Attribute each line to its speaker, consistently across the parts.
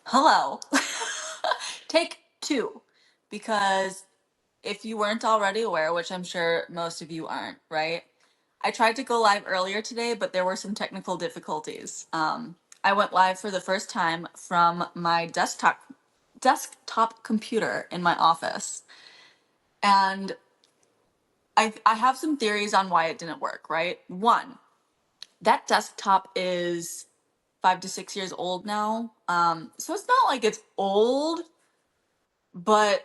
Speaker 1: Hello. Take two, because if you weren't already aware, which I'm sure most of you aren't, right? I tried to go live earlier today, but there were some technical difficulties. I went live for the first time from my desktop computer in my office, and I have some theories on why it didn't work. Right, one, that desktop is 5 to 6 years old now, so it's not like it's old, but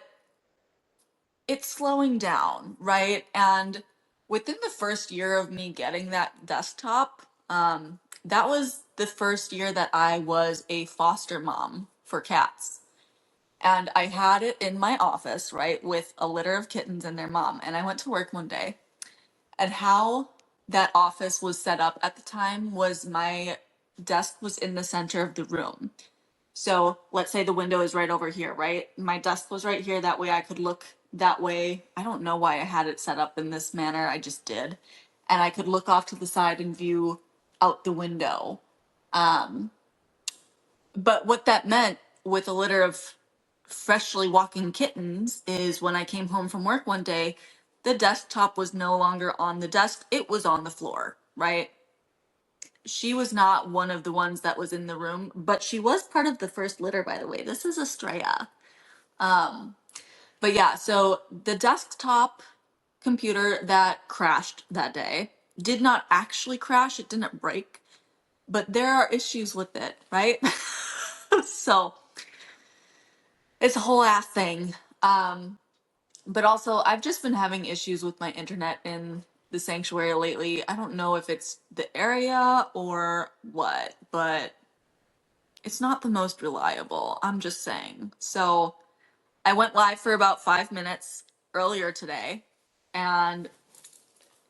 Speaker 1: it's slowing down, right? And within the first year of me getting that desktop, that was the first year that I was a foster mom for cats. And I had it in my office, right, with a litter of kittens and their mom. And I went to work one day, and how that office was set up at the time was my desk was in the center of the room. So let's say the window is right over here, right? My desk was right here. That way I could look that way. I don't know why I had it set up in this manner. I just did. And I could look off to the side and view out the window. But what that meant with a litter of freshly walking kittens is when I came home from work one day, the desktop was no longer on the desk. It was on the floor, right? She was not one of the ones that was in the room, but she was part of the first litter, by the way. This is Estrella. But yeah, so the desktop computer that crashed that day did not actually crash, it didn't break, but there are issues with it, right? So it's a whole ass thing. But also, I've just been having issues with my internet in the sanctuary lately. I don't know if it's the area or what, but it's not the most reliable. I'm just saying. So I went live for about 5 minutes earlier today, and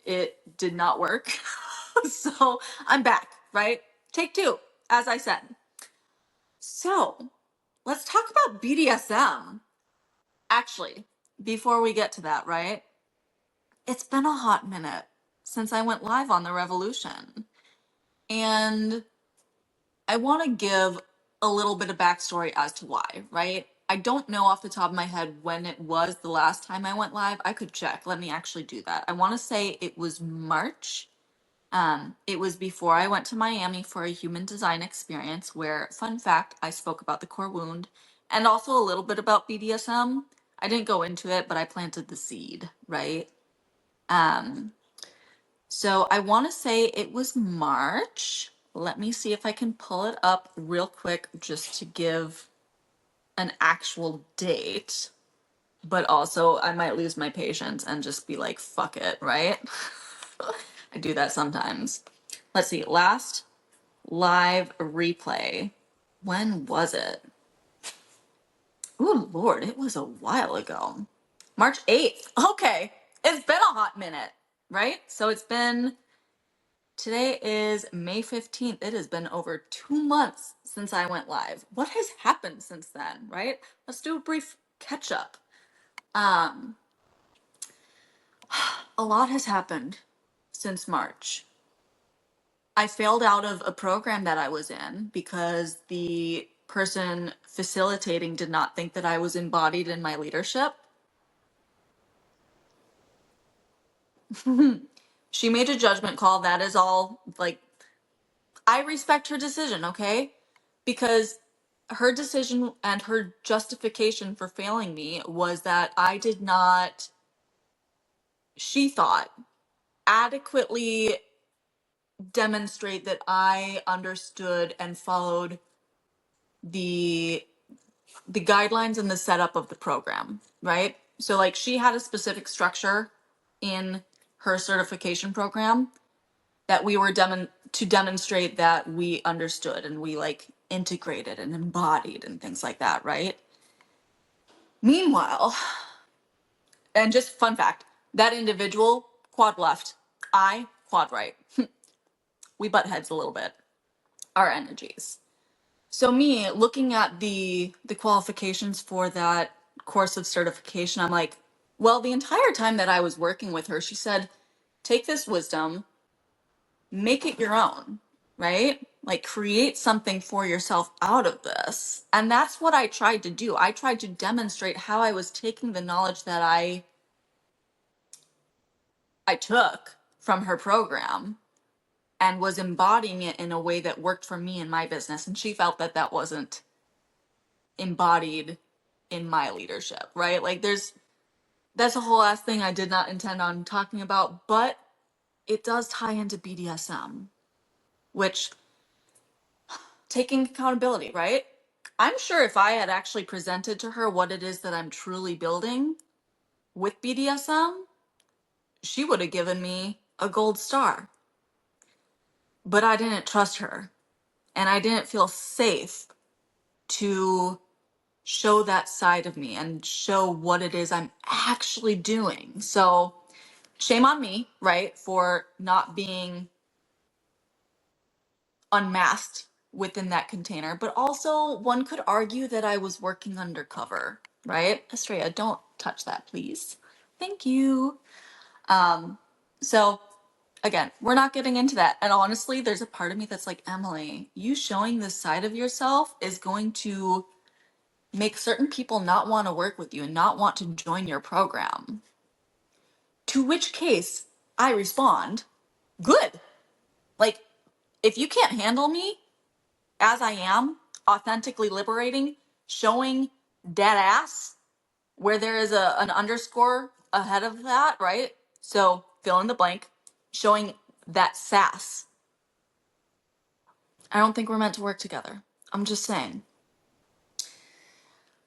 Speaker 1: it did not work. So I'm back, right? Take two, as I said. So let's talk about BDSM. Actually, before we get to that, right? It's been a hot minute since I went live on the Revolution. And I want to give a little bit of backstory as to why, right? I don't know off the top of my head when it was the last time I went live. I could check. Let me actually do that. I want to say it was March. It was before I went to Miami for a human design experience where, fun fact, I spoke about the core wound and also a little bit about BDSM. I didn't go into it, but I planted the seed, right? So I want to say it was March. Let me see if I can pull it up real quick just to give an actual date. But also, I might lose my patience and just be like, fuck it, right? I do that sometimes. Let's see, last live replay. When was it? Oh, Lord, it was a while ago. March 8th. Okay, it's been a hot minute, right? So it's been, today is May 15th. It has been over 2 months since I went live. What has happened since then, right? Let's do a brief catch up. A lot has happened since March. I failed out of a program that I was in because the person facilitating did not think that I was embodied in my leadership. She made a judgment call. That is all. Like, I respect her decision, okay? Because her decision and her justification for failing me was that I did not, she thought, adequately demonstrate that I understood and followed the guidelines and the setup of the program, right? So like she had a specific structure in her certification program that we were to demonstrate that we understood and we like integrated and embodied and things like that, right? Meanwhile, and just fun fact, that individual quad left, I quad right. We butt heads a little bit, our energies. So me looking at the qualifications for that course of certification, I'm like, well, the entire time that I was working with her, she said, take this wisdom, make it your own, right? Like, create something for yourself out of this. And that's what I tried to do. I tried to demonstrate how I was taking the knowledge that I took from her program and was embodying it in a way that worked for me in my business. And she felt that that wasn't embodied in my leadership, right? Like, that's a whole ass thing I did not intend on talking about, but it does tie into BDSM, which, taking accountability, right? I'm sure if I had actually presented to her what it is that I'm truly building with BDSM, she would have given me a gold star. But I didn't trust her, and I didn't feel safe to show that side of me and show what it is I'm actually doing. So shame on me, right, for not being unmasked within that container. But also, one could argue that I was working undercover, right? Estrella, don't touch that, please. Thank you. So again, we're not getting into that. And honestly, there's a part of me that's like, Emily, you showing this side of yourself is going to make certain people not want to work with you and not want to join your program. To which case I respond, good. Like, if you can't handle me as I am, authentically liberating, showing dead ass where there is an underscore ahead of that, right? So fill in the blank, showing that sass. I don't think we're meant to work together. I'm just saying.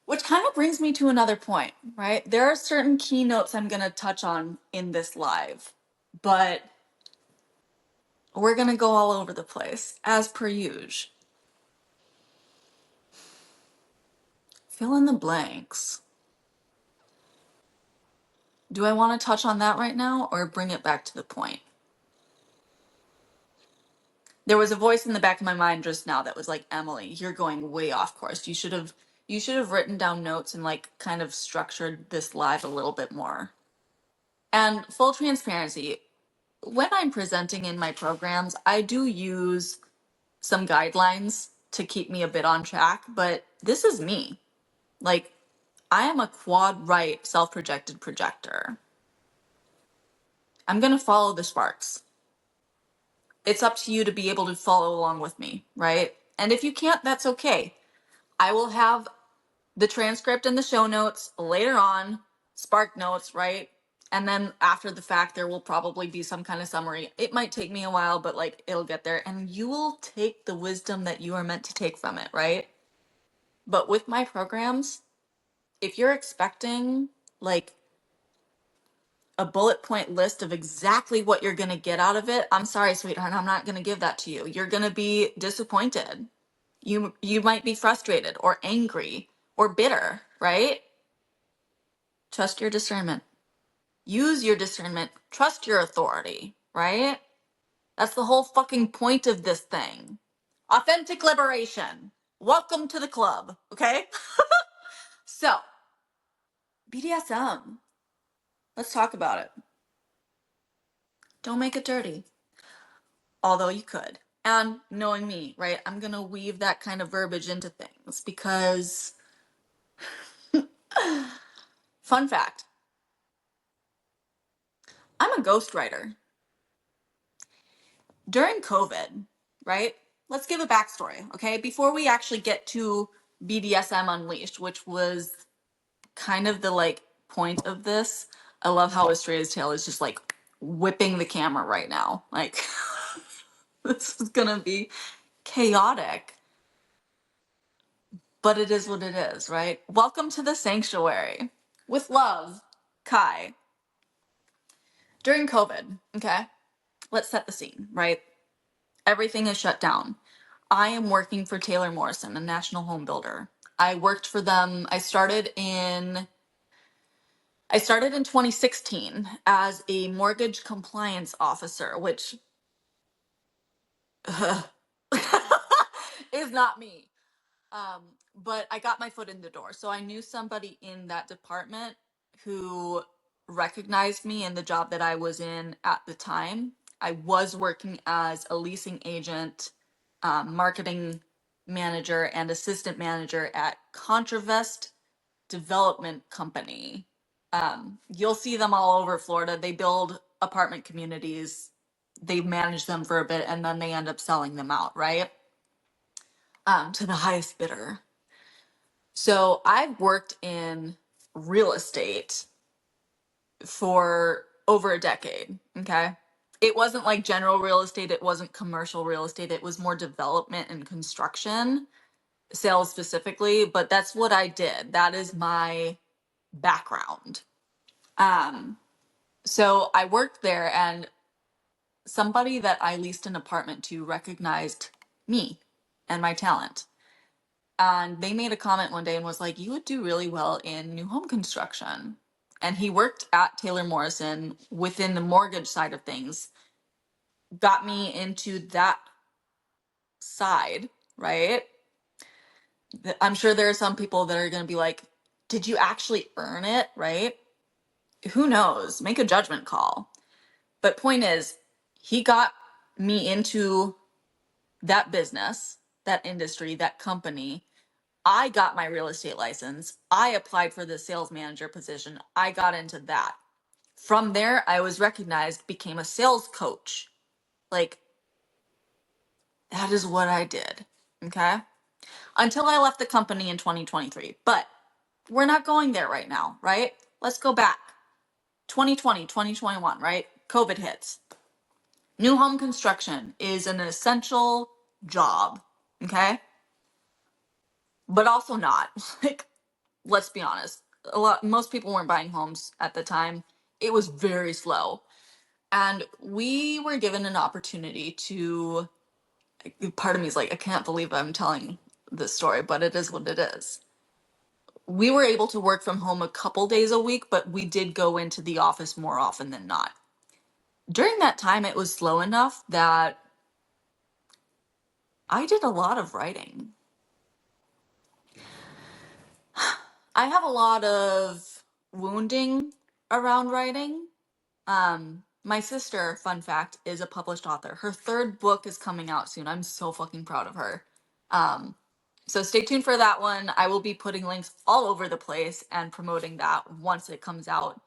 Speaker 1: Which kind of brings me to another point, right? There are certain keynotes I'm going to touch on in this live, but we're going to go all over the place, as per usual. Fill in the blanks. Do I want to touch on that right now or bring it back to the point? There was a voice in the back of my mind just now that was like, Emily, you're going way off course. You should have written down notes and like kind of structured this live a little bit more. And full transparency, when I'm presenting in my programs, I do use some guidelines to keep me a bit on track, but this is me. Like, I am a quad right self-projected projector. I'm going to follow the sparks. It's up to you to be able to follow along with me, right? And if you can't, that's okay. I will have the transcript and the show notes later on, Spark Notes, right? And then after the fact, there will probably be some kind of summary. It might take me a while, but like, it'll get there. And you will take the wisdom that you are meant to take from it, right? But with my programs, if you're expecting like a bullet point list of exactly what you're going to get out of it, I'm sorry, sweetheart, I'm not going to give that to you. You're going to be disappointed. You might be frustrated or angry or bitter, right? Trust your discernment. Use your discernment. Trust your authority, right? That's the whole fucking point of this thing. Authentic liberation. Welcome to the club, okay? So, BDSM. Let's talk about it. Don't make it dirty. Although you could. And knowing me, right, I'm gonna weave that kind of verbiage into things because, fun fact, I'm a ghostwriter. During COVID, right? Let's give a backstory, okay? Before we actually get to BDSM Unleashed, which was kind of the like point of this. I love how Estrella's Tale is just like whipping the camera right now. Like, this is gonna be chaotic, but it is what it is, right? Welcome to the sanctuary. With love, Kai. During COVID, okay? Let's set the scene, right? Everything is shut down. I am working for Taylor Morrison, a national home builder. I worked for them. I started in 2016 as a mortgage compliance officer, which is not me. But I got my foot in the door. So I knew somebody in that department who recognized me in the job that I was in at the time. I was working as a leasing agent marketing manager and assistant manager at Contravest Development Company. You'll see them all over Florida. They build apartment communities. They manage them for a bit and then they end up selling them out, right? To the highest bidder. So I've worked in real estate for over a decade, okay? It wasn't like general real estate, it wasn't commercial real estate, it was more development and construction, sales specifically, but that's what I did. That is my background. So I worked there and somebody that I leased an apartment to recognized me and my talent. And they made a comment one day and was like, you would do really well in new home construction. And he worked at Taylor Morrison within the mortgage side of things, got me into that side, right? I'm sure there are some people that are going to be like, did you actually earn it, right? Who knows? Make a judgment call. But point is, he got me into that business, that industry, that company. I got my real estate license. I applied for the sales manager position. I got into that. From there, I was recognized, became a sales coach. Like, that is what I did. Okay. Until I left the company in 2023. But we're not going there right now, right? Let's go back. 2020, 2021, right? COVID hits. New home construction is an essential job. Okay. But also not. Like, let's be honest. Most people weren't buying homes at the time. It was very slow. And we were given an opportunity to, part of me is like, I can't believe I'm telling this story, but it is what it is. We were able to work from home a couple days a week, but we did go into the office more often than not. During that time, it was slow enough that I did a lot of writing. I have a lot of wounding around writing. My sister, fun fact, is a published author. Her third book is coming out soon. I'm so fucking proud of her. So stay tuned for that one. I will be putting links all over the place and promoting that once it comes out.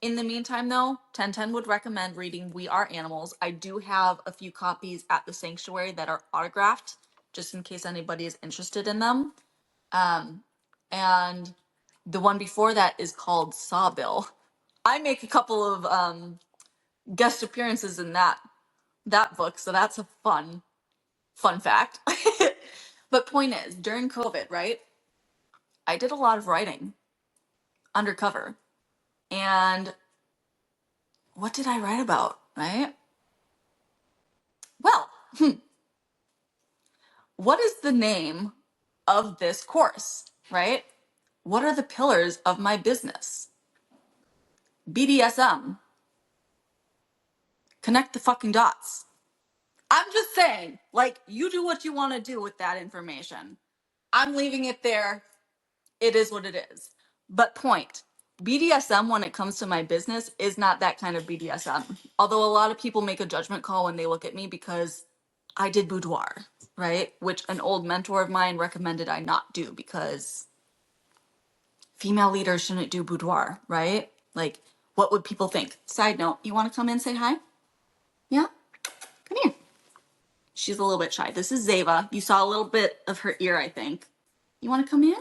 Speaker 1: In the meantime, though, 1010 would recommend reading We Are Animals. I do have a few copies at the sanctuary that are autographed, just in case anybody is interested in them. And the one before that is called Sawbill. I make a couple of guest appearances in that book, so that's a fun fact. But point is, during COVID, right, I did a lot of writing undercover. And what did I write about, right? Well, what is the name of this course, right? What are the pillars of my business? BDSM. Connect the fucking dots. I'm just saying, like, you do what you want to do with that information. I'm leaving it there. It is what it is. But point, BDSM when it comes to my business is not that kind of BDSM. Although a lot of people make a judgment call when they look at me because I did boudoir, right? Which an old mentor of mine recommended I not do because female leaders shouldn't do boudoir, right? Like, what would people think? Side note, you want to come in and say hi? Yeah? Come here. She's a little bit shy. This is Zeva. You saw a little bit of her ear, I think. You want to come in?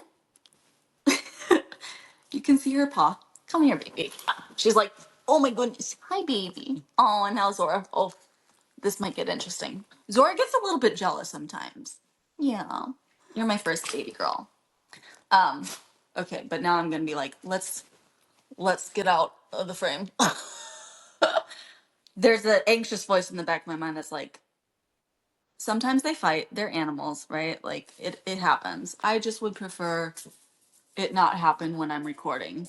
Speaker 1: You can see her paw. Come here, baby. She's like, oh my goodness. Hi, baby. Oh, and now Zora. Oh, this might get interesting. Zora gets a little bit jealous sometimes. Yeah. You're my first baby girl. Okay, but now I'm gonna be like, let's get out of the frame. There's an anxious voice in the back of my mind that's like, sometimes they fight. They're animals, right? Like, it happens. I just would prefer it not happen when I'm recording.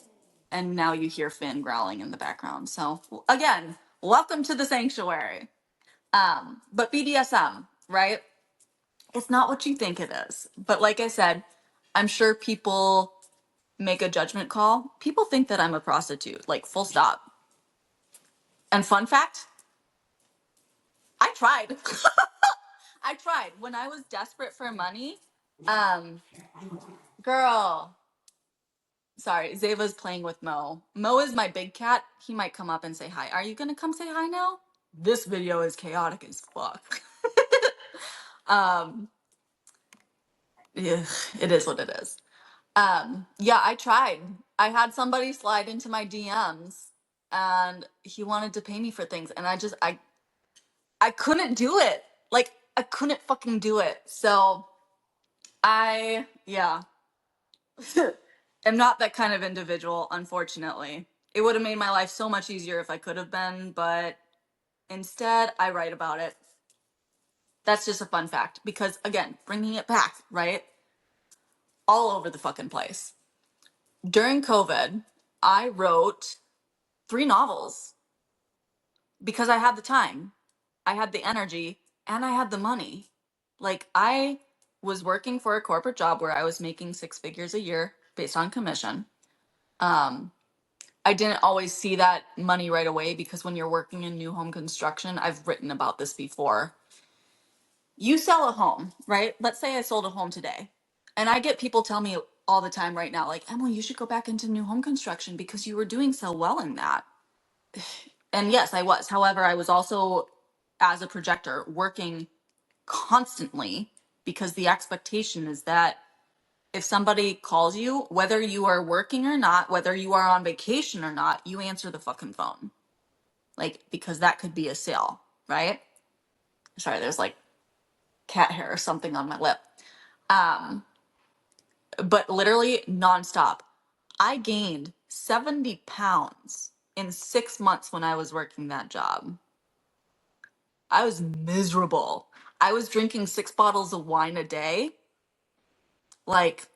Speaker 1: And now you hear Finn growling in the background. So again, welcome to the sanctuary. But BDSM, right? It's not what you think it is. But like I said, I'm sure people make a judgment call. People think that I'm a prostitute, like full stop. And fun fact, I tried. I tried when I was desperate for money. Um, girl, sorry, Zava's playing with Mo. Mo is my big cat. He might come up and say hi. Are you gonna come say hi now? This video is chaotic as fuck. um, yeah, it is what it is. Yeah, I tried. I had somebody slide into my DMs and he wanted to pay me for things and I couldn't do it. Like I couldn't fucking do it. So yeah. am not that kind of individual, unfortunately. It would have made my life so much easier if I could have been, but instead I write about it. That's just a fun fact because again, bringing it back, right? All over the fucking place. During COVID, I wrote 3 novels because I had the time, I had the energy, and I had the money. Like, I was working for a corporate job where I was making 6 figures a year based on commission. I didn't always see that money right away because when you're working in new home construction, I've written about this before. You sell a home, right? Let's say I sold a home today. And I get people tell me all the time right now, like, Emily, you should go back into new home construction because you were doing so well in that. And yes, I was. However, I was also, as a projector, working constantly because the expectation is that if somebody calls you, whether you are working or not, whether you are on vacation or not, you answer the fucking phone. Like, because that could be a sale, right? Sorry, there's like cat hair or something on my lip. But literally nonstop. I gained 70 pounds in 6 months when I was working that job. I was miserable. I was drinking 6 bottles of wine a day. Like,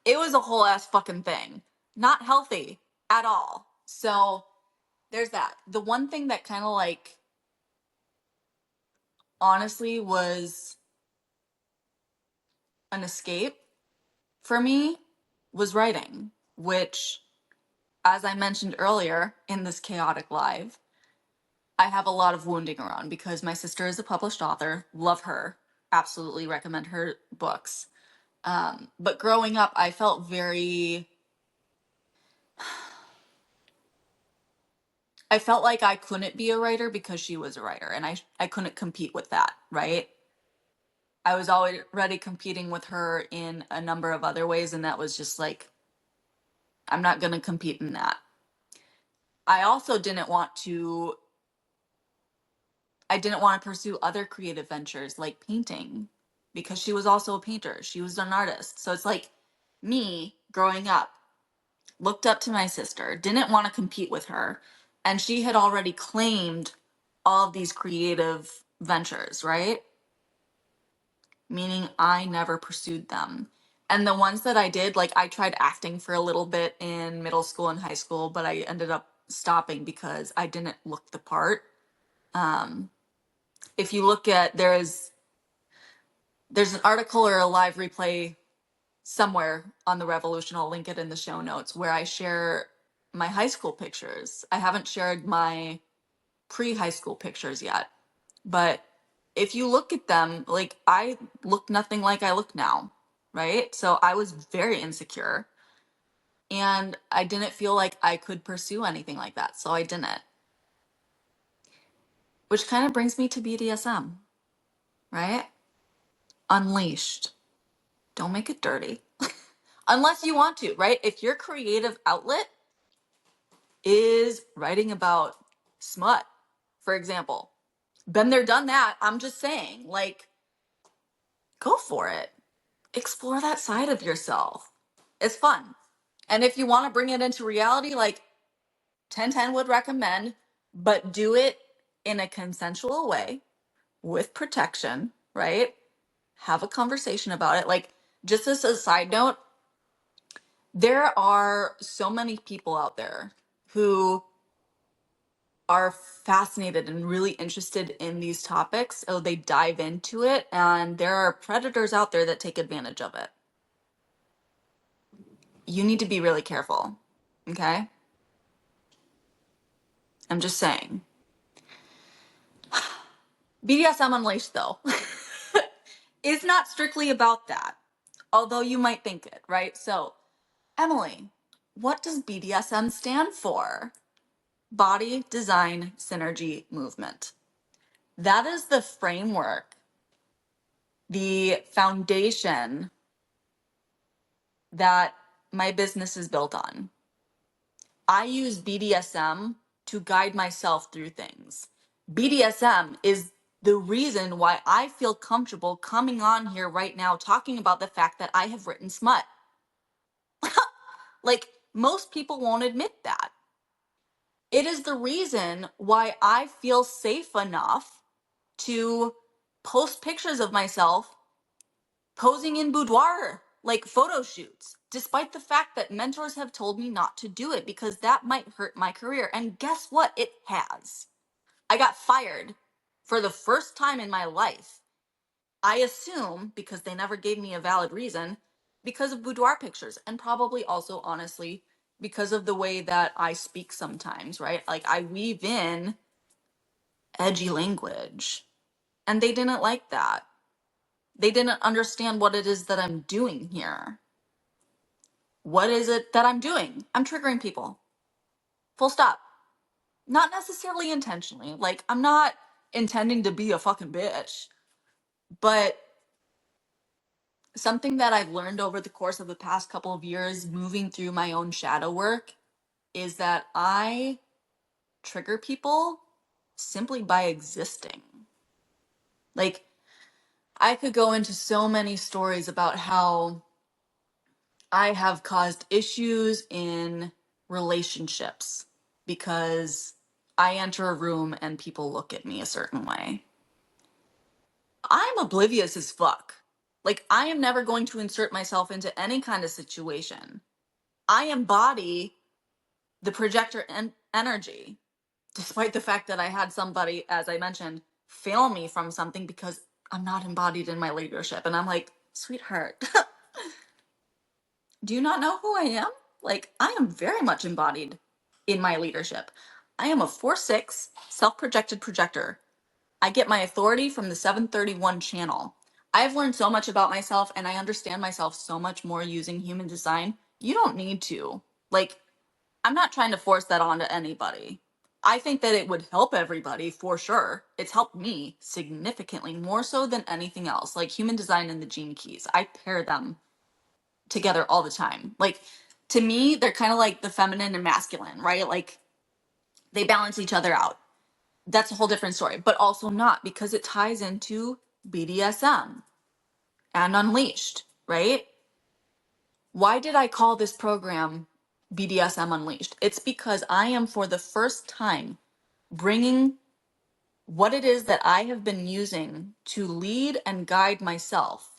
Speaker 1: it was a whole ass fucking thing. Not healthy at all. So, there's that. The one thing that kind of like, honestly, was an escape for me was writing, which, as I mentioned earlier in this chaotic live, I have a lot of wounding around because my sister is a published author. Love her. Absolutely recommend her books. But growing up, I felt I felt like I couldn't be a writer because she was a writer and I couldn't compete with that, right? I was already competing with her in a number of other ways, and that was just like, I'm not going to compete in that. I also I didn't want to pursue other creative ventures like painting because she was also a painter. She was an artist. So it's like me growing up, looked up to my sister, didn't want to compete with her, and she had already claimed all of these creative ventures, right? Meaning I never pursued them. And the ones that I did, like I tried acting for a little bit in middle school and high school, but I ended up stopping because I didn't look the part. If you look at, there's an article or a live replay somewhere on the Revolution, I'll link it in the show notes, where I share my high school pictures. I haven't shared my pre-high school pictures yet, but if you look at them, like I look nothing like I look now, right? So I was very insecure and I didn't feel like I could pursue anything like that. So I didn't. Which kind of brings me to BDSM, right? Unleashed. Don't make it dirty. Unless you want to, right? If your creative outlet is writing about smut, for example, been there, done that. I'm just saying, like, go for it. Explore that side of yourself. It's fun. And if you want to bring it into reality, like 1010 would recommend, but do it in a consensual way with protection, right? Have a conversation about it. Like, just as a side note, there are so many people out there who are fascinated and really interested in these topics. So they dive into it, and there are predators out there that take advantage of it. You need to be really careful, okay? I'm just saying. BDSM Unleashed, though, is not strictly about that, although you might think it, right? So, Emily, what does BDSM stand for? Body Design Synergy Movement. That is the framework, the foundation that my business is built on. I use BDSM to guide myself through things. BDSM is the reason why I feel comfortable coming on here right now talking about the fact that I have written smut. Like, most people won't admit that. It is the reason why I feel safe enough to post pictures of myself posing in boudoir, like photo shoots, despite the fact that mentors have told me not to do it because that might hurt my career. And guess what? It has. I got fired for the first time in my life. I assume, because they never gave me a valid reason, because of boudoir pictures, and probably also, honestly, because of the way that I speak sometimes, right? Like, I weave in edgy language, and they didn't like that. They didn't understand what it is that I'm doing here. What is it that I'm doing? I'm triggering people. Full stop. Not necessarily intentionally. Like, I'm not intending to be a fucking bitch. But something that I've learned over the course of the past couple of years, moving through my own shadow work, is that I trigger people simply by existing. Like, I could go into so many stories about how I have caused issues in relationships because I enter a room and people look at me a certain way. I'm oblivious as fuck. Like, I am never going to insert myself into any kind of situation. I embody the projector energy, despite the fact that I had somebody, as I mentioned, fail me from something because I'm not embodied in my leadership. And I'm like, sweetheart, do you not know who I am? Like, I am very much embodied in my leadership. I am a 4/6 self-projected projector. I get my authority from the 731 channel. I've learned so much about myself and I understand myself so much more using human design. You don't need to. Like, I'm not trying to force that onto anybody. I think that it would help everybody for sure. It's helped me significantly more so than anything else. Like, human design and the gene keys, I pair them together all the time. Like, to me, they're kind of like the feminine and masculine, right? Like, they balance each other out. That's a whole different story, but also not, because it ties into BDSM and Unleashed, right? Why did I call this program BDSM Unleashed? It's because I am, for the first time, bringing what it is that I have been using to lead and guide myself,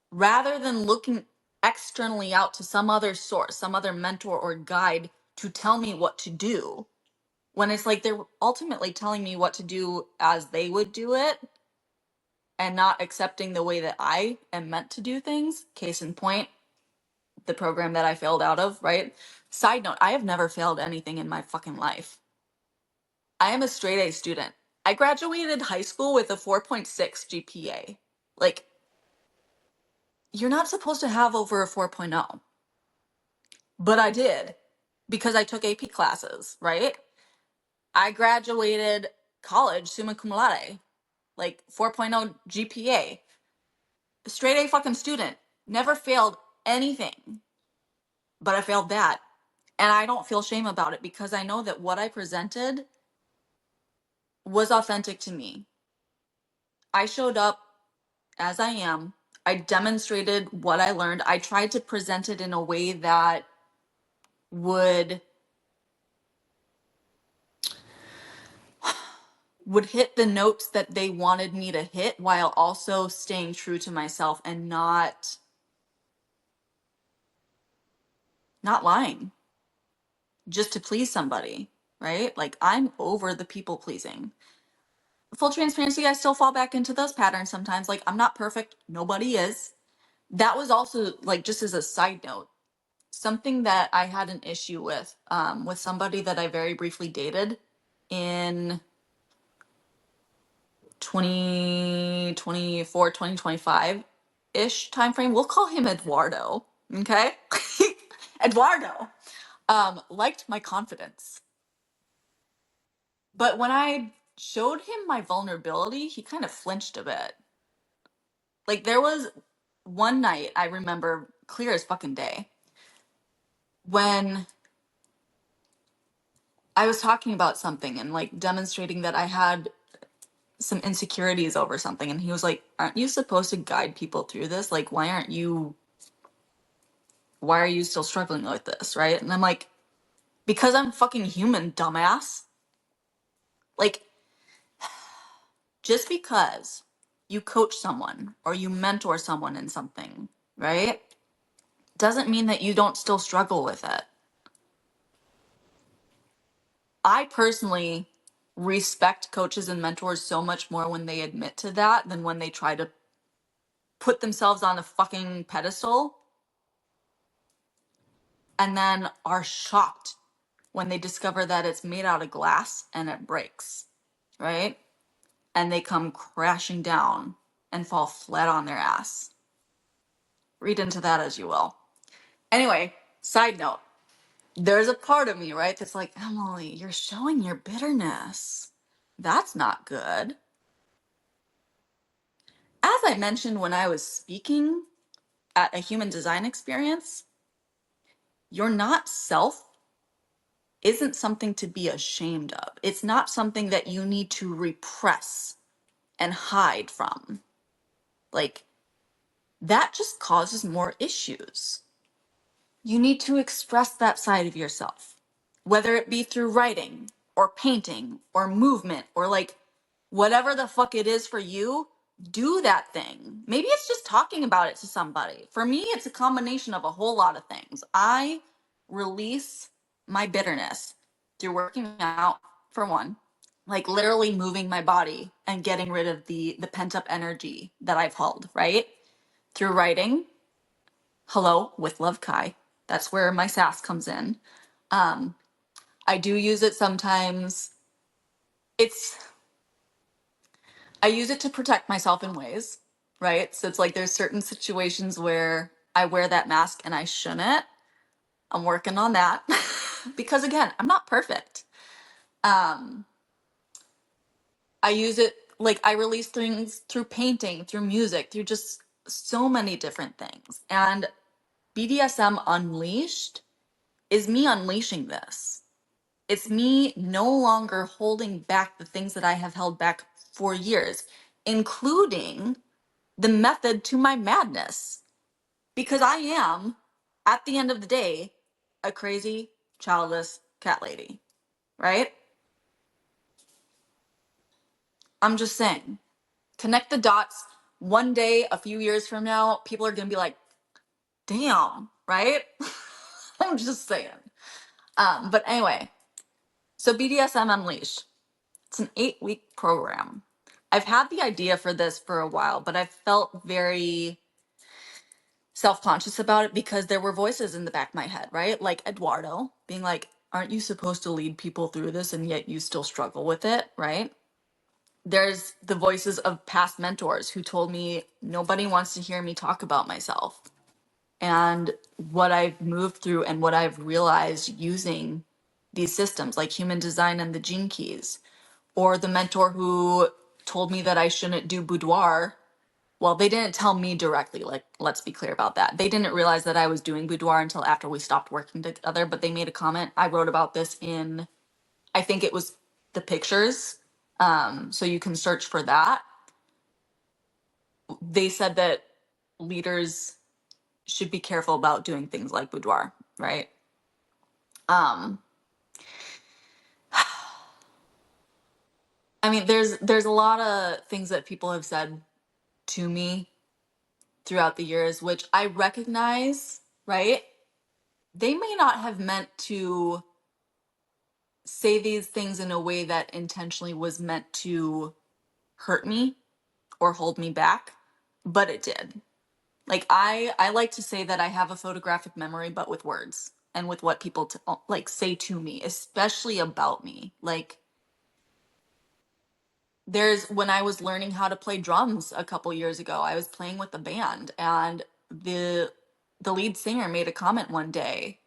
Speaker 1: rather than looking externally out to some other source, some other mentor or guide to tell me what to do. When it's like they're ultimately telling me what to do as they would do it and not accepting the way that I am meant to do things. Case in point, the program that I failed out of, right? Side note, I have never failed anything in my fucking life. I am a straight A student. I graduated high school with a 4.6 GPA. Like, you're not supposed to have over a 4.0. But I did, because I took AP classes, right? I graduated college summa cum laude, like 4.0 GPA. Straight A fucking student. Never failed anything. But I failed that. And I don't feel shame about it because I know that what I presented was authentic to me. I showed up as I am. I demonstrated what I learned. I tried to present it in a way that would hit the notes that they wanted me to hit, while also staying true to myself and not lying just to please somebody, right? Like, I'm over the people pleasing. Full transparency, I still fall back into those patterns sometimes. Like, I'm not perfect. Nobody is. That was also, like, just as a side note, something that I had an issue with somebody that I very briefly dated in 2024, 2025-ish time frame. We'll call him Eduardo. Okay? Eduardo liked my confidence. But when I showed him my vulnerability, he kind of flinched a bit. Like there was one night I remember clear as fucking day when I was talking about something and like demonstrating that I had some insecurities over something, and he was like, "Aren't you supposed to guide people through this? Like why are you still struggling with this?" Right? And I'm like, "Because I'm fucking human, dumbass." Like just because you coach someone or you mentor someone in something, right? Doesn't mean that you don't still struggle with it. I personally respect coaches and mentors so much more when they admit to that than when they try to put themselves on a fucking pedestal and then are shocked when they discover that it's made out of glass and it breaks, right? And they come crashing down and fall flat on their ass. Read into that as you will. Anyway, side note, there's a part of me, right, that's like, Emily, you're showing your bitterness. That's not good. As I mentioned when I was speaking at a human design experience, your not self isn't something to be ashamed of. It's not something that you need to repress and hide from. Like, that just causes more issues. You need to express that side of yourself, whether it be through writing or painting or movement or like whatever the fuck it is for you. Do that thing. Maybe it's just talking about it to somebody. For me, it's a combination of a whole lot of things. I release my bitterness through working out, for one, like literally moving my body and getting rid of the pent up energy that I've held, right? Through writing, hello, with Love Kai. That's where my sass comes in. I do use it sometimes. It's I use it to protect myself in ways, right? So it's like there's certain situations where I wear that mask and I shouldn't. I'm working on that because again, I'm not perfect. Um, I use it like I release things through painting, through music, through just so many different things. And BDSM Unleashed is me unleashing this. It's me no longer holding back the things that I have held back for years, including the method to my madness. Because I am, at the end of the day, a crazy, childless cat lady, right? I'm just saying, connect the dots. One day, a few years from now, people are going to be like, damn, right? I'm just saying. But anyway, so BDSM Unleashed. It's an 8-week program. I've had the idea for this for a while, but I've felt very self-conscious about it because there were voices in the back of my head, right? Like Eduardo being like, aren't you supposed to lead people through this and yet you still struggle with it, right? There's the voices of past mentors who told me nobody wants to hear me talk about myself. And what I've moved through and what I've realized using these systems like human design and the gene keys, or the mentor who told me that I shouldn't do boudoir. Well, they didn't tell me directly, like, let's be clear about that. They didn't realize that I was doing boudoir until after we stopped working together, but they made a comment. I wrote about this in, I think it was the pictures. So you can search for that. They said that leaders should be careful about doing things like boudoir, right? I mean, there's a lot of things that people have said to me throughout the years, which I recognize, right? They may not have meant to say these things in a way that intentionally was meant to hurt me or hold me back, but it did. Like I like to say that I have a photographic memory, but with words and with what people like say to me, especially about me. Like When I was learning how to play drums a couple years ago, I was playing with a band, and the lead singer made a comment one day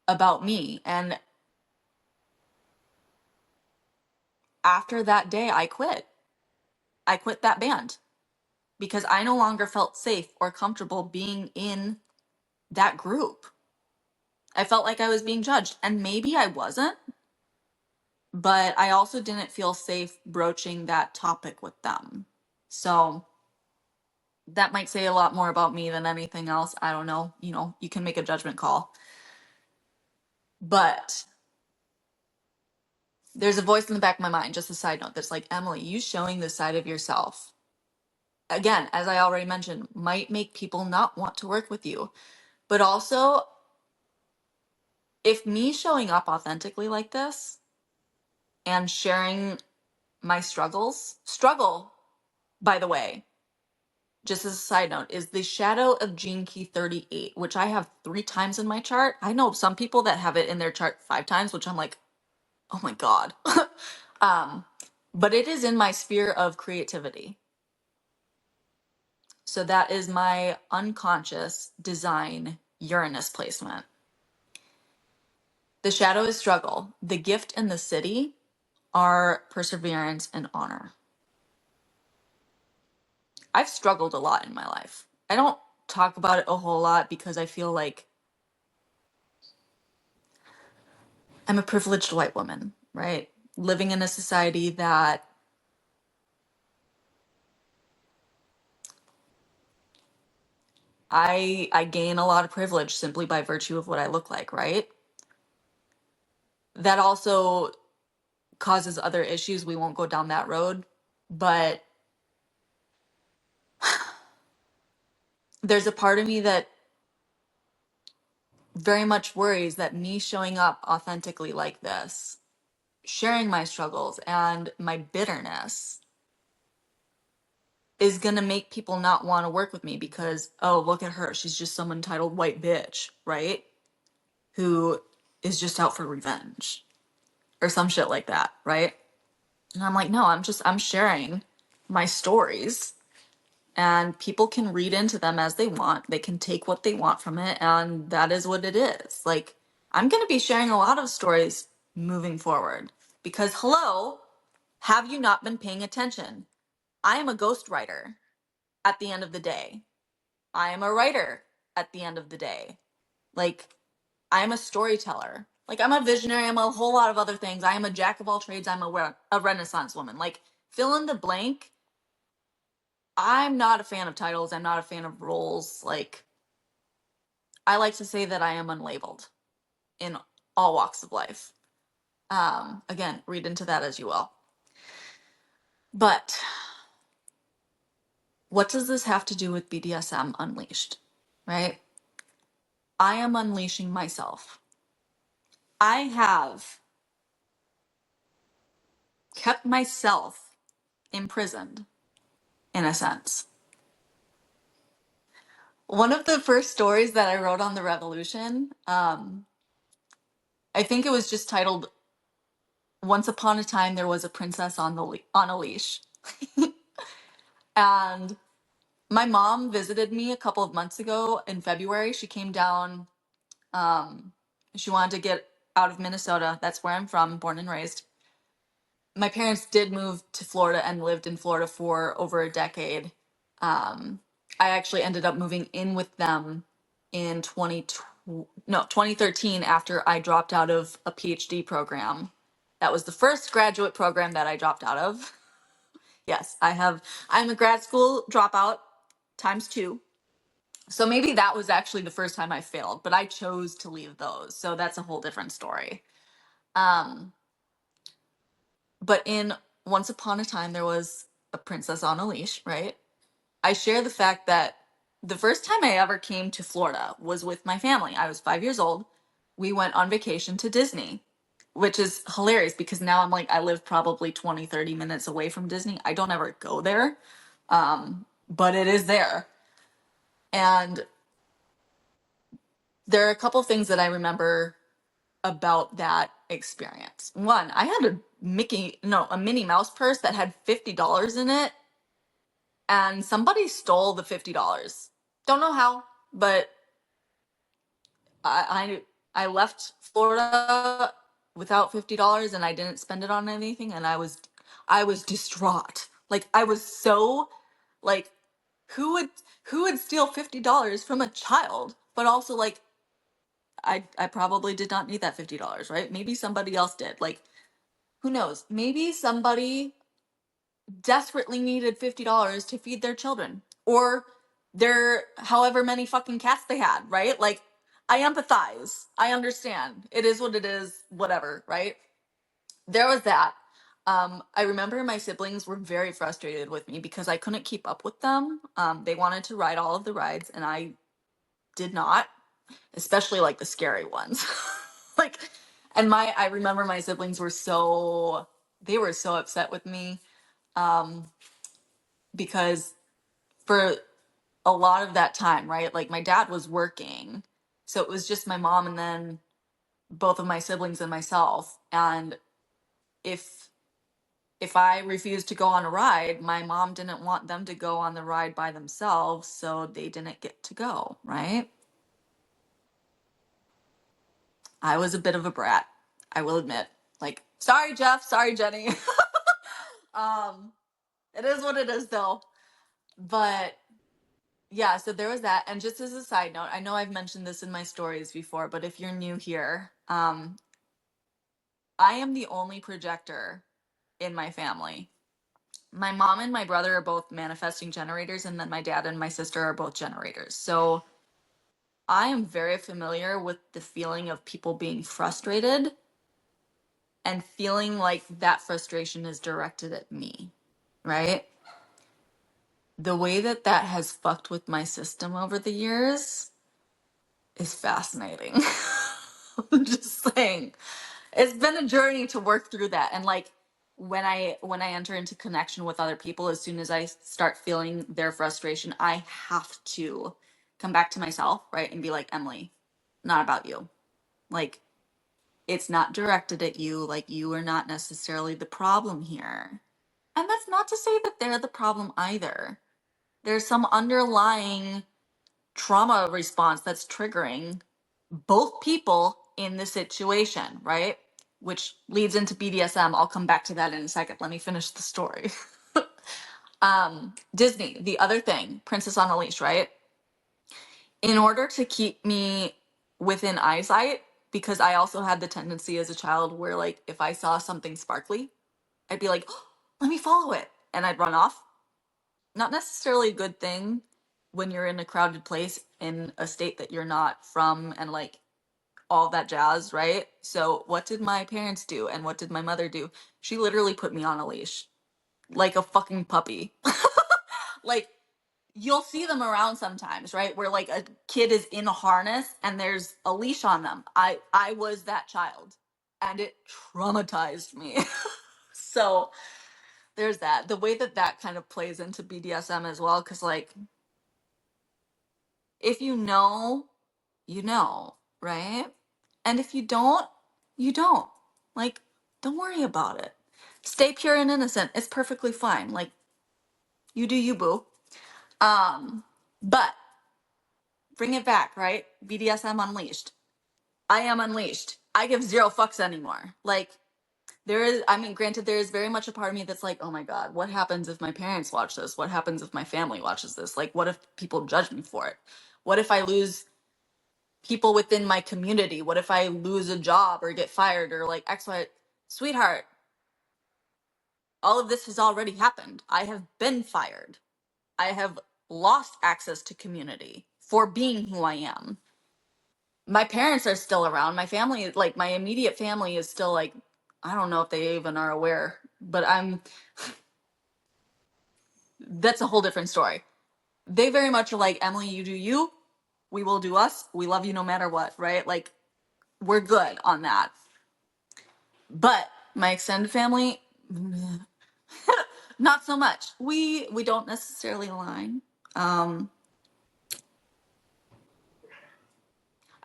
Speaker 1: about me, and after that day I quit that band because I no longer felt safe or comfortable being in that group. I felt like I was being judged, and maybe I wasn't, but I also didn't feel safe broaching that topic with them. So that might say a lot more about me than anything else. I don't know. You can make a judgment call. But there's a voice in the back of my mind, just a side note, that's like, Emily, you showing this side of yourself, again, as I already mentioned, might make people not want to work with you. But also, if me showing up authentically like this and sharing my struggle, by the way, just as a side note, is the shadow of gene key 38, which I have 3 times in my chart. I know some people that have it in their chart 5 times, which I'm like, oh my God. um, but it is in my sphere of creativity. So that is my unconscious design Uranus placement. The shadow is struggle. The gift and the city are perseverance and honor. I've struggled a lot in my life. I don't talk about it a whole lot because I feel like I'm a privileged white woman, right? Living in a society that I gain a lot of privilege simply by virtue of what I look like, right? That also causes other issues. We won't go down that road, but there's a part of me that very much worries that me showing up authentically like this, sharing my struggles and my bitterness, is going to make people not want to work with me because, oh, look at her. She's just some entitled white bitch, right? Who is just out for revenge or some shit like that, right? And I'm like, no, I'm sharing my stories, and people can read into them as they want. They can take what they want from it, and that is what it is. Like, I'm going to be sharing a lot of stories moving forward because, hello, have you not been paying attention? I am a ghostwriter at the end of the day. I am a writer at the end of the day. Like, I am a storyteller. Like, I'm a visionary. I'm a whole lot of other things. I am a jack of all trades. I'm a Renaissance woman. Like, fill in the blank. I'm not a fan of titles. I'm not a fan of roles. Like, I like to say that I am unlabeled in all walks of life. Again, read into that as you will. But what does this have to do with BDSM Unleashed, right? I am unleashing myself. I have kept myself imprisoned, in a sense. One of the first stories that I wrote on the Revolution, I think it was just titled "Once Upon a Time There Was a Princess on on a Leash," and my mom visited me a couple of months ago in February. She came down. She wanted to get out of Minnesota. That's where I'm from, born and raised. My parents did move to Florida and lived in Florida for over a decade. I actually ended up moving in with them in 2013 after I dropped out of a PhD program. That was the first graduate program that I dropped out of. Yes, I'm a grad school dropout times 2. So maybe that was actually the first time I failed, but I chose to leave those. So that's a whole different story. Um, but in Once Upon a Time, there was a princess on a leash, right? I share the fact that the first time I ever came to Florida was with my family. I was 5 years old. We went on vacation to Disney, which is hilarious because now I'm like, I live probably 20, 30 minutes away from Disney. I don't ever go there, but it is there. And there are a couple things that I remember about that experience. One, I had a a Minnie Mouse purse that had $50 in it, and somebody stole the $50. Don't know how, but I left Florida without $50 and I didn't spend it on anything, and I was distraught. Like I was so like who would steal $50 from a child? But also like I probably did not need that $50, right? Maybe somebody else did. Like who knows? Maybe somebody desperately needed $50 to feed their children or their however many fucking cats they had, right? Like I empathize. I understand. It is what it is, whatever, right? There was that. I remember my siblings were very frustrated with me because I couldn't keep up with them. They wanted to ride all of the rides and I did not, especially like the scary ones. Like, and I remember my siblings were they were so upset with me um, because for a lot of that time, right? Like my dad was working. So it was just my mom and then both of my siblings and myself. And if I refused to go on a ride, my mom didn't want them to go on the ride by themselves, so they didn't get to go, right? I was a bit of a brat, I will admit. Like, sorry Jeff, sorry Jenny. um it is what it is though. But yeah, so there was that. And just as a side note, I know I've mentioned this in my stories before, but if you're new here, I am the only projector in my family. My mom and my brother are both manifesting generators, and then my dad and my sister are both generators. So I am very familiar with the feeling of people being frustrated and feeling like that frustration is directed at me, right? The way that that has fucked with my system over the years is fascinating. I'm just saying. It's been a journey to work through that. And like when I enter into connection with other people, as soon as I start feeling their frustration, I have to come back to myself, right? And be like, Emily, not about you. Like it's not directed at you. Like you are not necessarily the problem here. And that's not to say that they're the problem either. There's some underlying trauma response that's triggering both people in the situation, right? Which leads into BDSM. I'll come back to that in a second. Let me finish the story. Disney, the other thing, Princess on a Leash, right? In order to keep me within eyesight, because I also had the tendency as a child where, like, if I saw something sparkly, I'd be like, oh, let me follow it. And I'd run off. Not necessarily a good thing when you're in a crowded place in a state that you're not from and like all that jazz, right? So what did my parents do and what did my mother do? She literally put me on a leash like a fucking puppy. Like you'll see them around sometimes, right? Where like a kid is in a harness and there's a leash on them. I was that child and it traumatized me. So there's that. The way that that kind of plays into BDSM as well, cuz like if you know, you know, right? And if you don't, you don't. Like, don't worry about it. Stay pure and innocent. It's perfectly fine. Like, you do you, boo. But bring it back, right? BDSM unleashed. I am unleashed. I give zero fucks anymore. Like, there is, I mean, granted, there is very much a part of me that's like, oh my God, what happens if my parents watch this? What happens if my family watches this? Like, what if people judge me for it? What if I lose people within my community? What if I lose a job or get fired or like X, Y? Sweetheart, all of this has already happened. I have been fired. I have lost access to community for being who I am. My parents are still around. My family, like my immediate family, is still like, I don't know if they even are aware, but that's a whole different story. They very much are like, Emily, you do you, we will do us. We love you no matter what, right? Like, we're good on that. But my extended family, not so much. We don't necessarily align.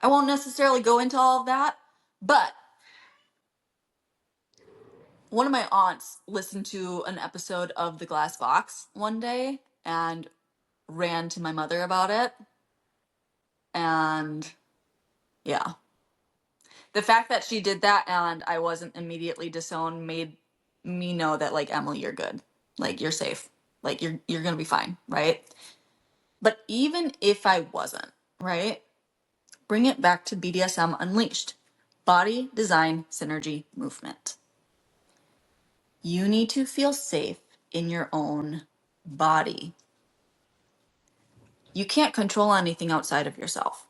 Speaker 1: I won't necessarily go into all of that, but One of my aunts listened to an episode of The Glass Box one day and ran to my mother about it. And yeah, the fact that she did that and I wasn't immediately disowned made me know that, like, Emily, you're good. Like, you're safe. Like, you're gonna be fine, right? But even if I wasn't, right? Bring it back to BDSM Unleashed. Body, design, synergy, movement. You need to feel safe in your own body. You can't control anything outside of yourself.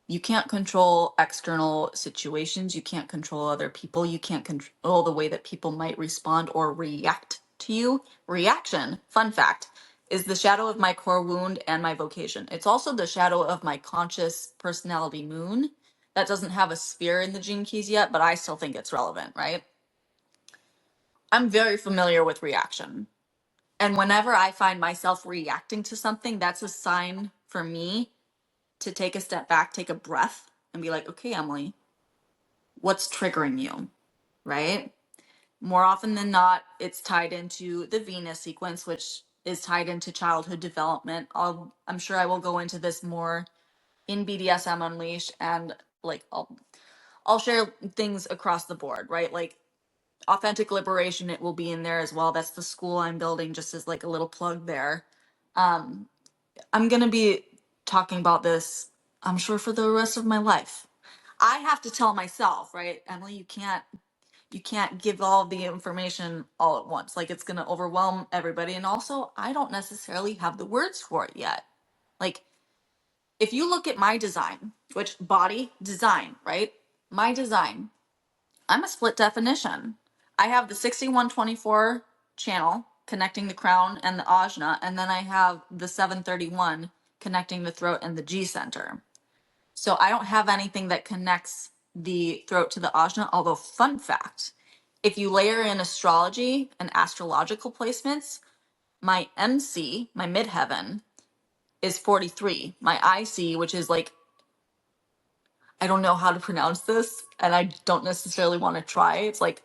Speaker 1: You can't control external situations. You can't control other people. You can't control the way that people might respond or react to you. Reaction, fun fact, is the shadow of my core wound and my vocation. It's also the shadow of my conscious personality moon. That doesn't have a sphere in the gene keys yet, but I still think it's relevant, right? I'm very familiar with reaction. And whenever I find myself reacting to something, that's a sign for me to take a step back, take a breath, and be like, okay, Emily, what's triggering you, right? More often than not, it's tied into the Venus sequence, which is tied into childhood development. I'm sure I will go into this more in BDSM Unleashed, and like I'll share things across the board, right? Like authentic liberation, it will be in there as well. That's the school I'm building, just as like a little plug there. I'm gonna be talking about this, I'm sure, for the rest of my life. I have to tell myself, right, Emily, you can't give all the information all at once. Like, it's gonna overwhelm everybody. And also, I don't necessarily have the words for it yet. Like, if you look at my design, which body design, right? My design, I'm a split definition. I have the 6124 channel connecting the crown and the ajna, and then I have the 731 connecting the throat and the G center. So I don't have anything that connects the throat to the ajna, although fun fact, if you layer in astrology and astrological placements, my MC, my midheaven, is 43. My IC, which is like, I don't know how to pronounce this, and I don't necessarily want to try. It's like,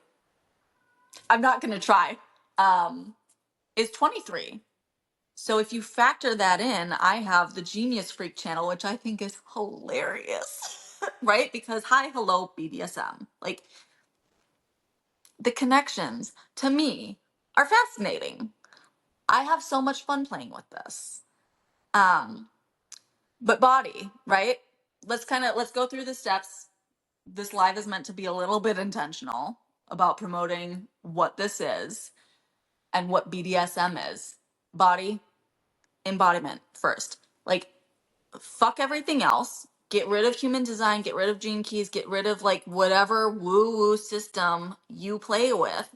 Speaker 1: I'm not going to try, is 23. So if you factor that in, I have the Genius Freak channel, which I think is hilarious, right? Because hi, hello, BDSM. Like, the connections to me are fascinating. I have so much fun playing with this. But body, right? Let's go through the steps. This live is meant to be a little bit intentional about promoting what this is and what BDSM is. Body, embodiment first. Like, fuck everything else. Get rid of human design, get rid of gene keys, get rid of like whatever woo-woo system you play with.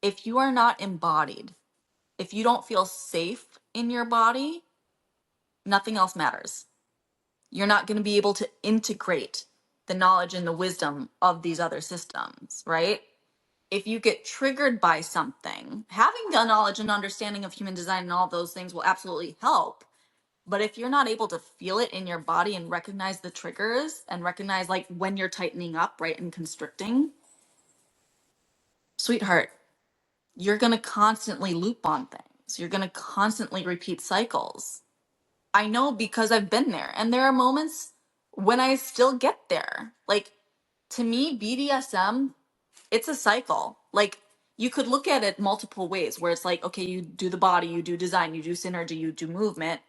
Speaker 1: If you are not embodied, if you don't feel safe in your body, nothing else matters. You're not going to be able to integrate the knowledge and the wisdom of these other systems, right? If you get triggered by something, having the knowledge and understanding of human design and all those things will absolutely help. But if you're not able to feel it in your body and recognize the triggers and recognize like when you're tightening up, right, and constricting, sweetheart, you're going to constantly loop on things. You're going to constantly repeat cycles. I know because I've been there. And there are moments when I still get there. Like, to me, BDSM, it's a cycle. Like, you could look at it multiple ways where it's like, okay, you do the body, you do design, you do synergy, you do movement.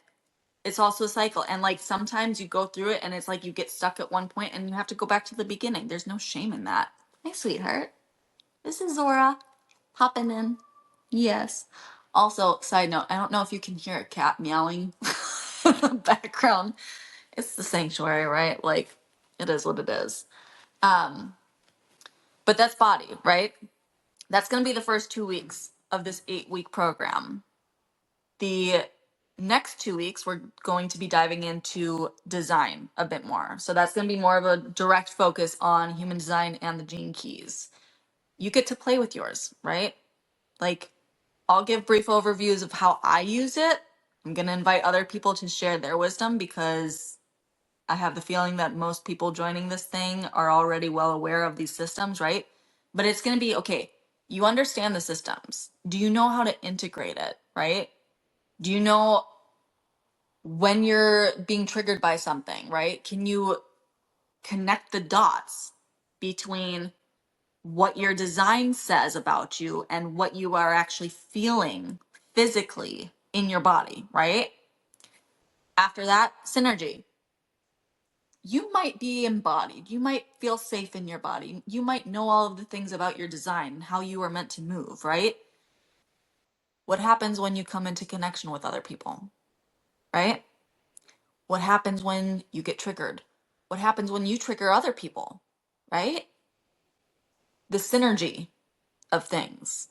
Speaker 1: It's also a cycle. And like sometimes you go through it and it's like you get stuck at one point and you have to go back to the beginning. There's no shame in that. Hey, sweetheart. This is Zora popping in. Yes. Also, side note, I don't know if you can hear a cat meowing in the background. It's the sanctuary, right? Like, it is what it is. But that's body, right? That's going to be the first 2 weeks of this 8-week program. The next 2 weeks, we're going to be diving into design a bit more. So that's going to be more of a direct focus on human design and the gene keys. You get to play with yours, right? Like, I'll give brief overviews of how I use it. I'm going to invite other people to share their wisdom because I have the feeling that most people joining this thing are already well aware of these systems, right? But it's going to be okay. You understand the systems. Do you know how to integrate it, right? Do you know when you're being triggered by something, right? Can you connect the dots between what your design says about you and what you are actually feeling physically in your body, right? After that, synergy. You might be embodied. You might feel safe in your body. You might know all of the things about your design and how you are meant to move, right? What happens when you come into connection with other people, right? What happens when you get triggered? What happens when you trigger other people, right? The synergy of things.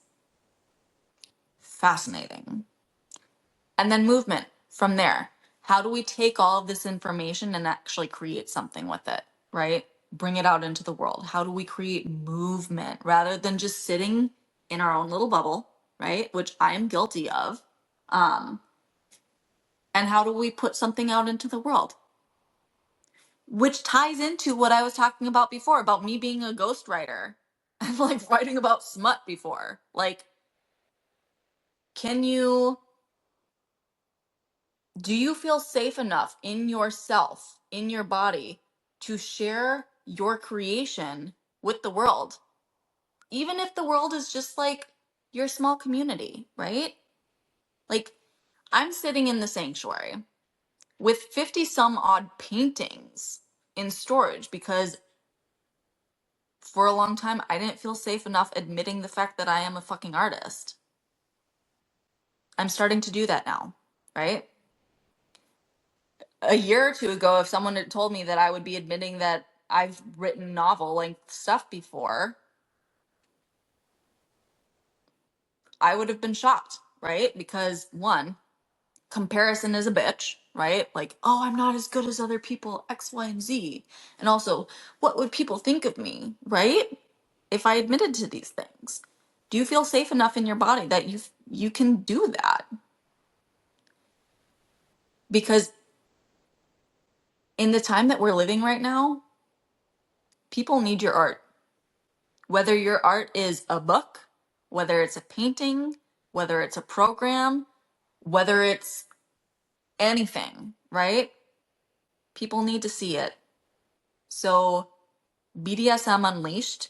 Speaker 1: Fascinating. And then movement from there. How do we take all of this information and actually create something with it, right? Bring it out into the world. How do we create movement rather than just sitting in our own little bubble, right? Which I am guilty of. And how do we put something out into the world? Which ties into what I was talking about before, about me being a ghostwriter and like writing about smut before. Like, do you feel safe enough in yourself, in your body, to share your creation with the world? Even if the world is just like your small community, right? Like, I'm sitting in the sanctuary with 50 some odd paintings in storage because for a long time I didn't feel safe enough admitting the fact that I am a fucking artist. I'm starting to do that now, right? A year or two ago, if someone had told me that I would be admitting that I've written novel length stuff before, I would have been shocked, right? Because one, comparison is a bitch, right? Like, oh, I'm not as good as other people, X, Y, and Z. And also, what would people think of me, right? If I admitted to these things. Do you feel safe enough in your body that you can do that? Because in the time that we're living right now, people need your art. Whether your art is a book, whether it's a painting, whether it's a program, whether it's anything, right? People need to see it. So BDSM Unleashed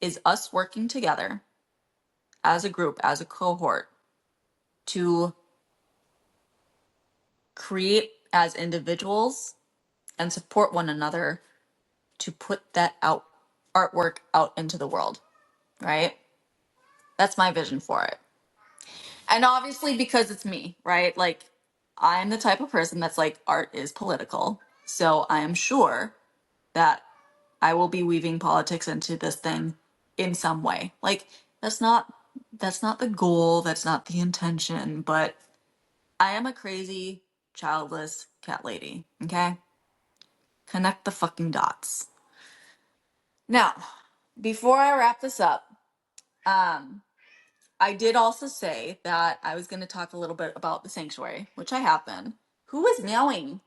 Speaker 1: is us working together as a group, as a cohort, to create as individuals and support one another to put that artwork out into the world, right? That's my vision for it. And obviously because it's me, right? Like, I'm the type of person that's like, art is political. So I am sure that I will be weaving politics into this thing in some way. Like, that's not the goal, that's not the intention, but I am a crazy, childless cat lady, okay? Connect the fucking dots. Now, before I wrap this up, I did also say that I was going to talk a little bit about the sanctuary, which I have been. Who is meowing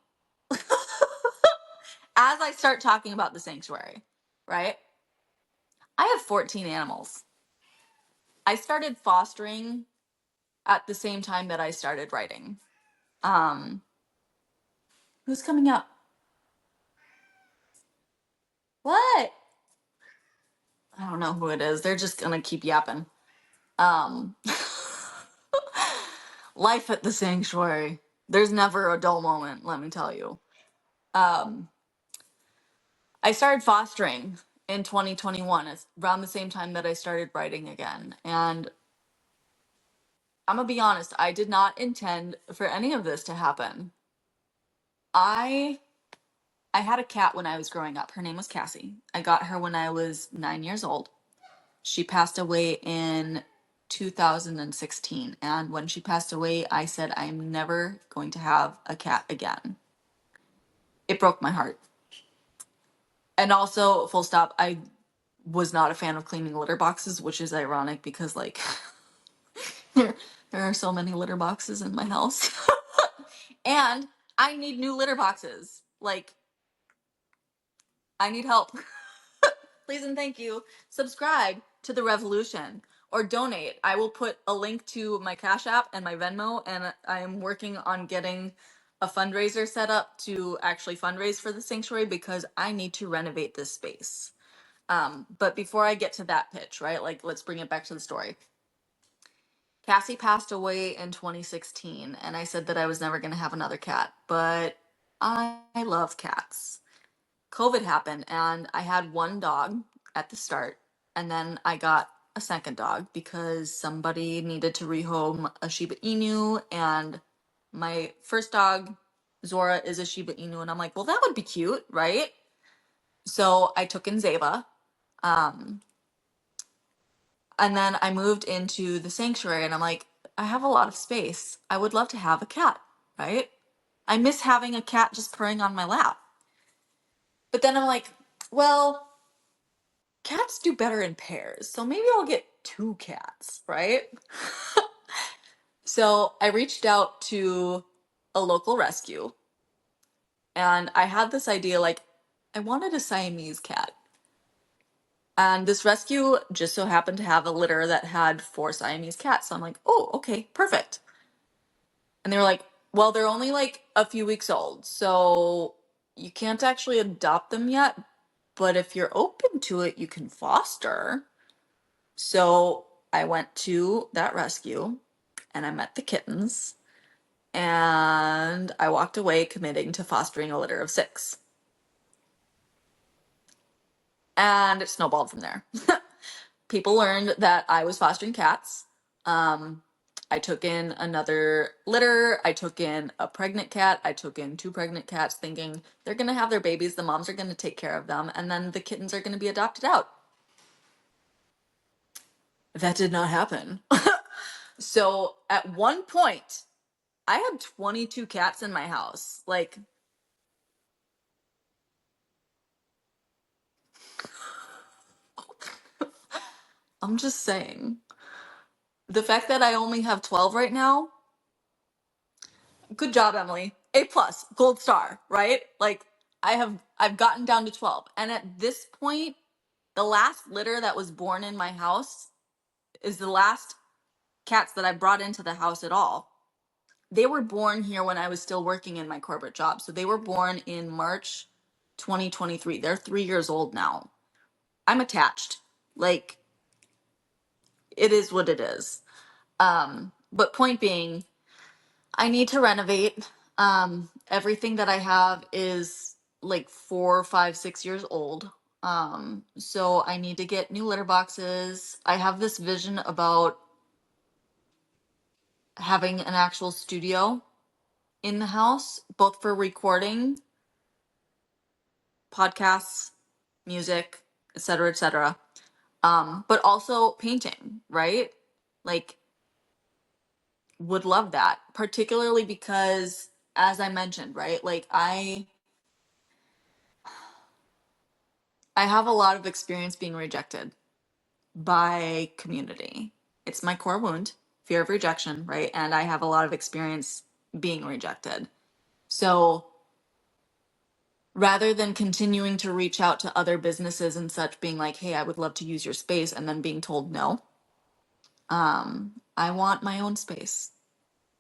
Speaker 1: as I start talking about the sanctuary, right? I have 14 animals. I started fostering at the same time that I started writing. Um, who's coming up? What? I don't know who it is. They're just gonna keep yapping. Um, life at the sanctuary. There's never a dull moment, let me tell you. Um, I started fostering in 2021. It's around the same time that I started writing again. And I'm gonna be honest, I did not intend for any of this to happen. I I had a cat when I was growing up. Her name was Cassie. I got her when I was 9 years old. She passed away in 2016. And when she passed away, I said, I'm never going to have a cat again. It broke my heart. And also, full stop, I was not a fan of cleaning litter boxes, which is ironic because, like, there are so many litter boxes in my house. And I need new litter boxes. Like, I need help. please and thank you, subscribe to the revolution or donate. I will put a link to my Cash App and my Venmo, and I am working on getting a fundraiser set up to actually fundraise for the sanctuary because I need to renovate this space. But before I get to that pitch, right, like let's bring it back to the story. Cassie passed away in 2016, and I said that I was never going to have another cat, but I love cats. COVID happened, and I had one dog at the start, and then I got a second dog because somebody needed to rehome a Shiba Inu, and my first dog, Zora, is a Shiba Inu, and I'm like, well, that would be cute, right? So I took in Zeva. Um, And then I moved into the sanctuary and I'm like, I have a lot of space. I would love to have a cat, right? I miss having a cat just purring on my lap. But then I'm like, well, cats do better in pairs. So maybe I'll get two cats, right? So I reached out to a local rescue and I had this idea like, I wanted a Siamese cat. And this rescue just so happened to have a litter that had 4 Siamese cats. So I'm like, oh, okay, perfect. And they were like, well, they're only like a few weeks old, so you can't actually adopt them yet. But if you're open to it, you can foster. So I went to that rescue and I met the kittens and I walked away committing to fostering a litter of 6. And it snowballed from there. People learned that I was fostering cats. I took in another litter. I took in a pregnant cat. I took in 2 pregnant cats thinking they're going to have their babies. The moms are going to take care of them. And then the kittens are going to be adopted out. That did not happen. So at one point, I had 22 cats in my house. Like, I'm just saying. The fact that I only have 12 right now, good job, Emily. A plus, gold star, right? Like I've gotten down to 12. And at this point, the last litter that was born in my house is the last cats that I brought into the house at all. They were born here when I was still working in my corporate job. So they were born in March 2023. They're 3 years old now. I'm attached. Like it is what it is. But point being, I need to renovate. Everything that I have is like 4, 5, 6 years old. So I need to get new litter boxes. I have this vision about having an actual studio in the house, both for recording podcasts, music, etc., etc. But also painting, right? Like, would love that, particularly because, as I mentioned, right? Like, I have a lot of experience being rejected by community. It's my core wound, fear of rejection, right? And I have a lot of experience being rejected. So rather than continuing to reach out to other businesses and such, being like, hey, I would love to use your space, and then being told no, I want my own space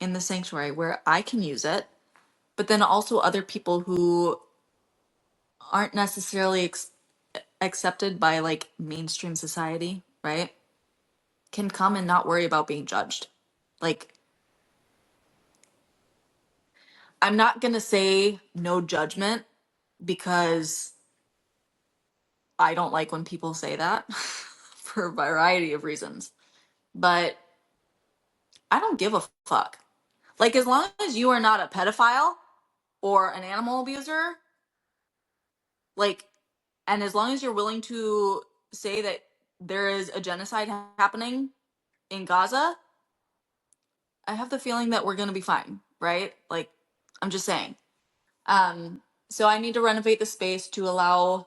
Speaker 1: in the sanctuary where I can use it, but then also other people who aren't necessarily accepted by like mainstream society, right? Can come and not worry about being judged. Like, I'm not going to say no judgment because I don't like when people say that for a variety of reasons. But I don't give a fuck. Like, as long as you are not a pedophile or an animal abuser, like, and as long as you're willing to say that there is a genocide happening in Gaza, I have the feeling that we're going to be fine, right? Like, I'm just saying. So I need to renovate the space to allow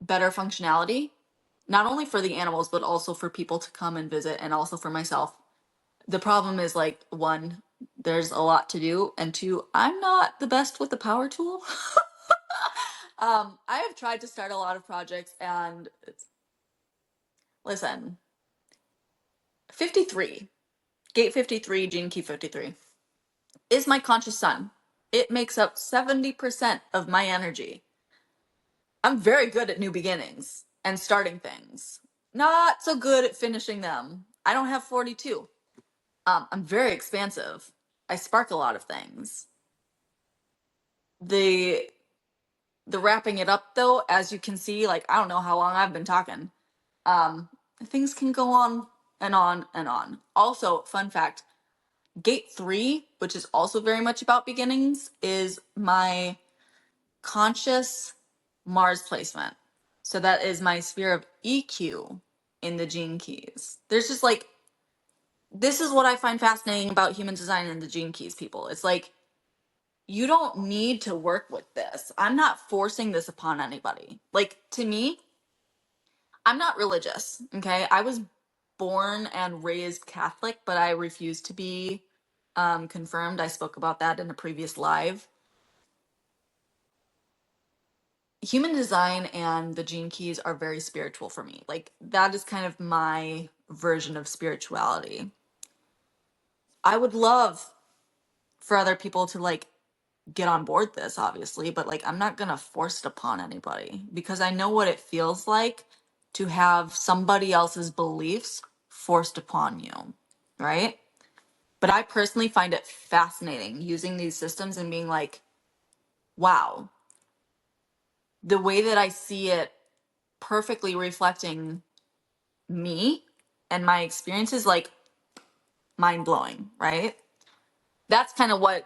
Speaker 1: better functionality, not only for the animals, but also for people to come and visit and also for myself. The problem is like, 1, there's a lot to do, and 2, I'm not the best with the power tool. I have tried to start a lot of projects and Listen, 53, gate 53, gene key 53, is my conscious sun. It makes up 70% of my energy. I'm very good at new beginnings and starting things. Not so good at finishing them. I don't have 42. I'm very expansive. I spark a lot of things. The wrapping it up though, as you can see, like I don't know how long I've been talking. Things can go on and on and on. Also, fun fact, gate 3, which is also very much about beginnings, is my conscious Mars placement. So that is my sphere of EQ in the gene keys. There's just like, this is what I find fascinating about human design and the gene keys, people. It's like, you don't need to work with this. I'm not forcing this upon anybody. Like, to me, I'm not religious, okay? I was born and raised Catholic, but I refuse to be confirmed. I spoke about that in a previous live. Human design and the gene keys are very spiritual for me. Like, that is kind of my version of spirituality. I would love for other people to like get on board this, obviously, but like I'm not gonna force it upon anybody because I know what it feels like to have somebody else's beliefs forced upon you, right? But I personally find it fascinating using these systems and being like, wow, the way that I see it perfectly reflecting me and my experiences, like mind blowing, right? That's kind of what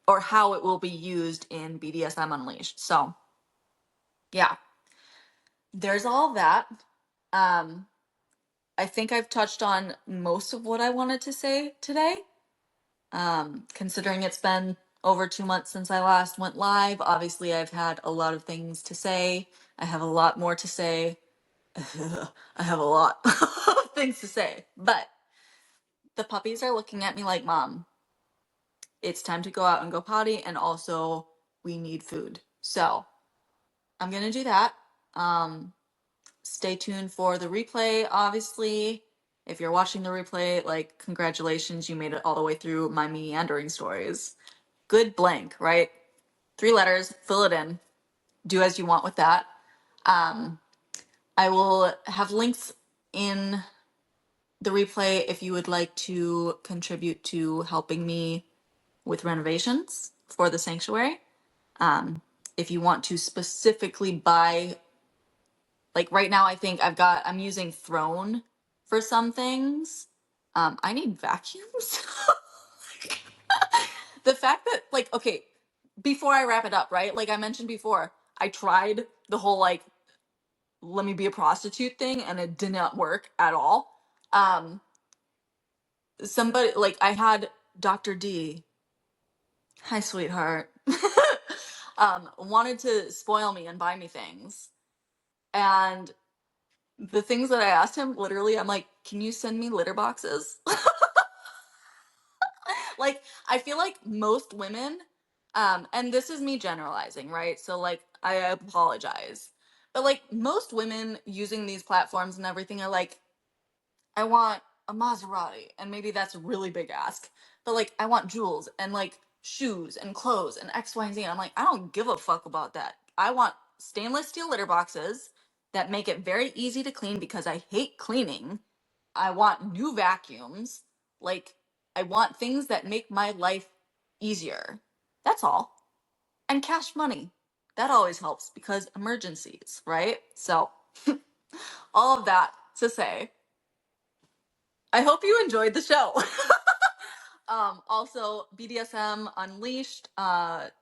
Speaker 1: or how it will be used in BDSM Unleashed. So, yeah, there's all that. I think I've touched on most of what I wanted to say today. Considering it's been over 2 months since I last went live, obviously I've had a lot of things to say. I have a lot more to say. I have a lot of things to say, but the puppies are looking at me like, Mom, it's time to go out and go potty, and also we need food. So I'm gonna do that. Stay tuned for the replay, obviously. If you're watching the replay, like, congratulations, you made it all the way through my meandering stories. Good blank, right? 3 letters, fill it in. Do as you want with that. I will have links in the replay if you would like to contribute to helping me with renovations for the sanctuary. If you want to specifically buy, like right now, I think I'm using Throne for some things. I need vacuums. The fact that, like, okay, before I wrap it up, right? Like I mentioned before, I tried the whole like, let me be a prostitute thing and it did not work at all. Somebody, like, I had Dr. D, hi sweetheart, wanted to spoil me and buy me things. And the things that I asked him, literally, I'm like, can you send me litter boxes? Like, I feel like most women, and this is me generalizing, right? So, like, I apologize. But, like, most women using these platforms and everything are like, I want a Maserati. And maybe that's a really big ask. But, like, I want jewels and, like, shoes and clothes and X, Y, and Z. And I'm like, I don't give a fuck about that. I want stainless steel litter boxes that make it very easy to clean because I hate cleaning. I want new vacuums. Like, I want things that make my life easier. That's all. And cash money. That always helps because emergencies, right? So, all of that to say, I hope you enjoyed the show. Also, BDSM Unleashed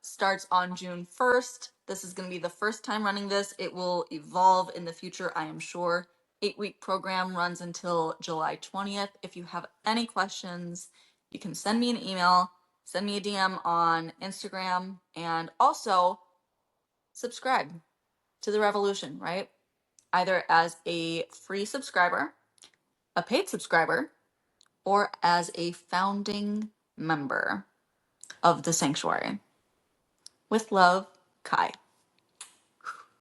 Speaker 1: starts on June 1st. This is going to be the first time running this. It will evolve in the future, I am sure. 8-week program runs until July 20th. If you have any questions, you can send me an email, send me a DM on Instagram, and also subscribe to the revolution, right? Either as a free subscriber, a paid subscriber, or as a founding member of the sanctuary. With love, Kai.